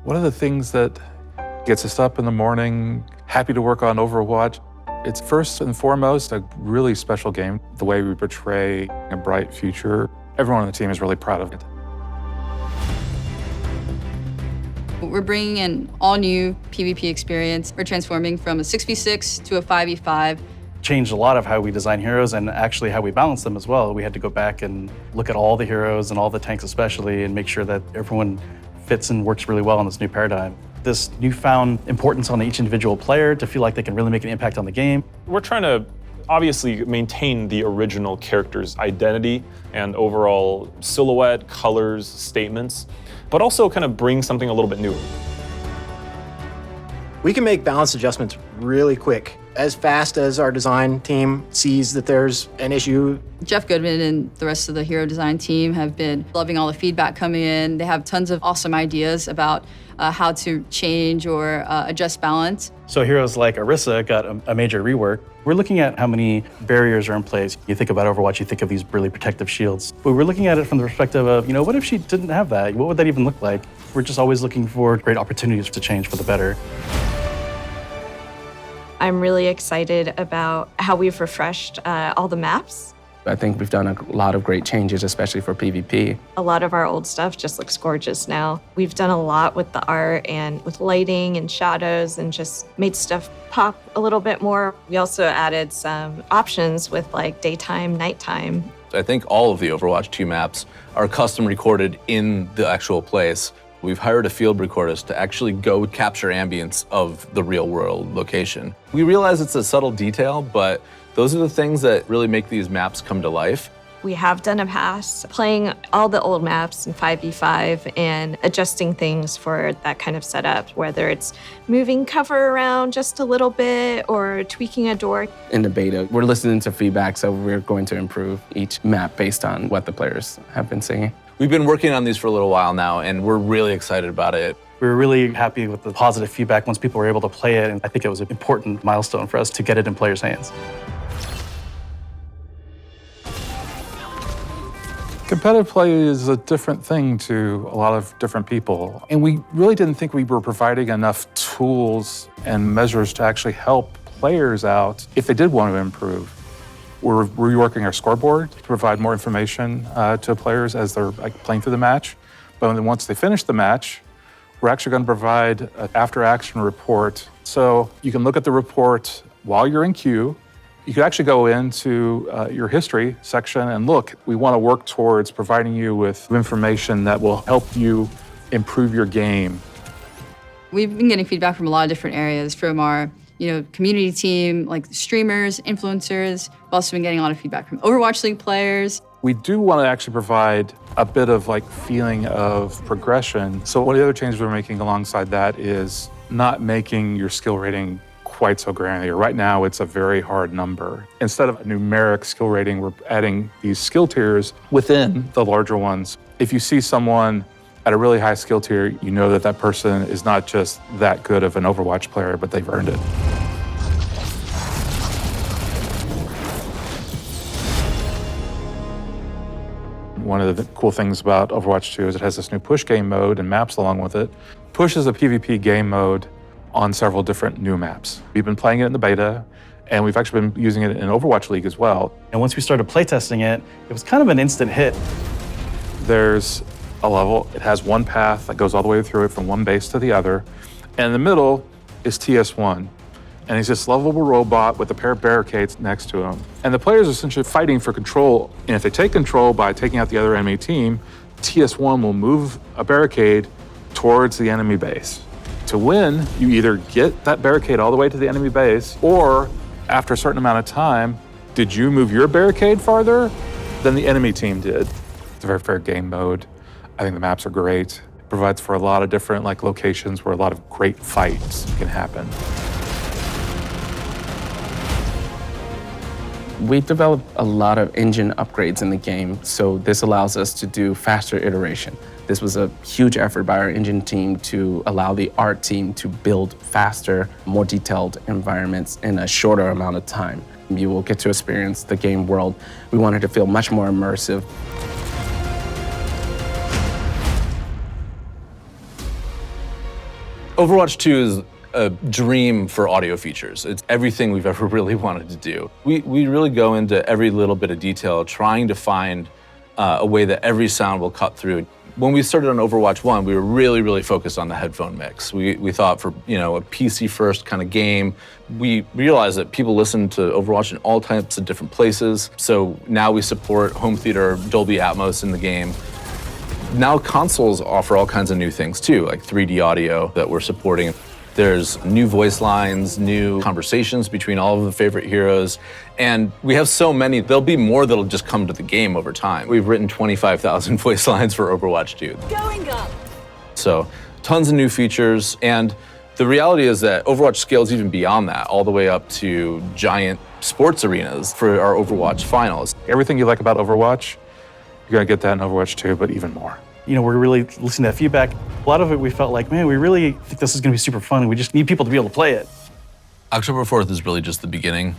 One of the things that gets us up in the morning, happy to work on Overwatch, it's first and foremost a really special game. The way we portray a bright future, everyone on the team is really proud of it. We're bringing an all-new PvP experience. We're transforming from a 6v6 to a 5v5. Changed a lot of how we design heroes and actually how we balance them as well. We had to go back and look at all the heroes and all the tanks especially and make sure that everyone fits and works really well in this new paradigm. This newfound importance on each individual player to feel like they can really make an impact on the game. We're trying to obviously maintain the original character's identity and overall silhouette, colors, statements, but also kind of bring something a little bit new. We can make balance adjustments really quick, as fast as our design team sees that there's an issue. Jeff Goodman and the rest of the hero design team have been loving all the feedback coming in. They have tons of awesome ideas about how to change or adjust balance. So heroes like Orisa got a major rework. We're looking at how many barriers are in place. You think about Overwatch, you think of these really protective shields. But we're looking at it from the perspective of, what if she didn't have that? What would that even look like? We're just always looking for great opportunities to change for the better. I'm really excited about how we've refreshed all the maps. I think we've done a lot of great changes, especially for PvP. A lot of our old stuff just looks gorgeous now. We've done a lot with the art and with lighting and shadows and just made stuff pop a little bit more. We also added some options with like daytime, nighttime. I think all of the Overwatch 2 maps are custom recorded in the actual place. We've hired a field recordist to actually go capture ambience of the real world location. We realize it's a subtle detail, but those are the things that really make these maps come to life. We have done a pass playing all the old maps in 5v5 and adjusting things for that kind of setup, whether it's moving cover around just a little bit or tweaking a door. In the beta, we're listening to feedback, so we're going to improve each map based on what the players have been saying. We've been working on these for a little while now, and we're really excited about it. We were really happy with the positive feedback once people were able to play it, and I think it was an important milestone for us to get it in players' hands. Competitive play is a different thing to a lot of different people. And we really didn't think we were providing enough tools and measures to actually help players out if they did want to improve. We're reworking our scoreboard to provide more information to players as they're playing through the match. But then once they finish the match, we're actually going to provide an after-action report. So you can look at the report while you're in queue. You could actually go into your history section and look. We want to work towards providing you with information that will help you improve your game. We've been getting feedback from a lot of different areas, from our community team, like streamers, influencers. We've also been getting a lot of feedback from Overwatch League players. We do want to actually provide a bit of feeling of progression. So one of the other changes we're making alongside that is not making your skill rating quite so granular. Right now, it's a very hard number. Instead of a numeric skill rating, we're adding these skill tiers within the larger ones. If you see someone at a really high skill tier, you know that that person is not just that good of an Overwatch player, but they've earned it. One of the cool things about Overwatch 2 is it has this new push game mode and maps along with it. Push is a PvP game mode on several different new maps. We've been playing it in the beta, and we've actually been using it in Overwatch League as well. And once we started playtesting it, it was kind of an instant hit. There's a level, it has one path that goes all the way through it from one base to the other, and in the middle is TS1. And he's this lovable robot with a pair of barricades next to him. And the players are essentially fighting for control, and if they take control by taking out the other enemy team, TS1 will move a barricade towards the enemy base. To win, you either get that barricade all the way to the enemy base, or after a certain amount of time, did you move your barricade farther than the enemy team did? It's a very fair game mode. I think the maps are great. It provides for a lot of different locations where a lot of great fights can happen. We developed a lot of engine upgrades in the game, so this allows us to do faster iteration. This was a huge effort by our engine team to allow the art team to build faster, more detailed environments in a shorter amount of time. You will get to experience the game world. We wanted to feel much more immersive. Overwatch 2 is a dream for audio features. It's everything we've ever really wanted to do. We really go into every little bit of detail, trying to find a way that every sound will cut through. When we started on Overwatch 1, we were really focused on the headphone mix. We thought for a PC first kind of game, we realized that people listen to Overwatch in all types of different places. So now we support home theater, Dolby Atmos in the game. Now consoles offer all kinds of new things too, like 3D audio that we're supporting. There's new voice lines, new conversations between all of the favorite heroes, and we have so many, there'll be more that'll just come to the game over time. We've written 25,000 voice lines for Overwatch 2. Going up. So tons of new features, and the reality is that Overwatch scales even beyond that, all the way up to giant sports arenas for our Overwatch finals. Everything you like about Overwatch, you're gonna get that in Overwatch 2, but even more. We're really listening to that feedback. A lot of it we felt like, man, we really think this is gonna be super fun and we just need people to be able to play it. October 4th is really just the beginning.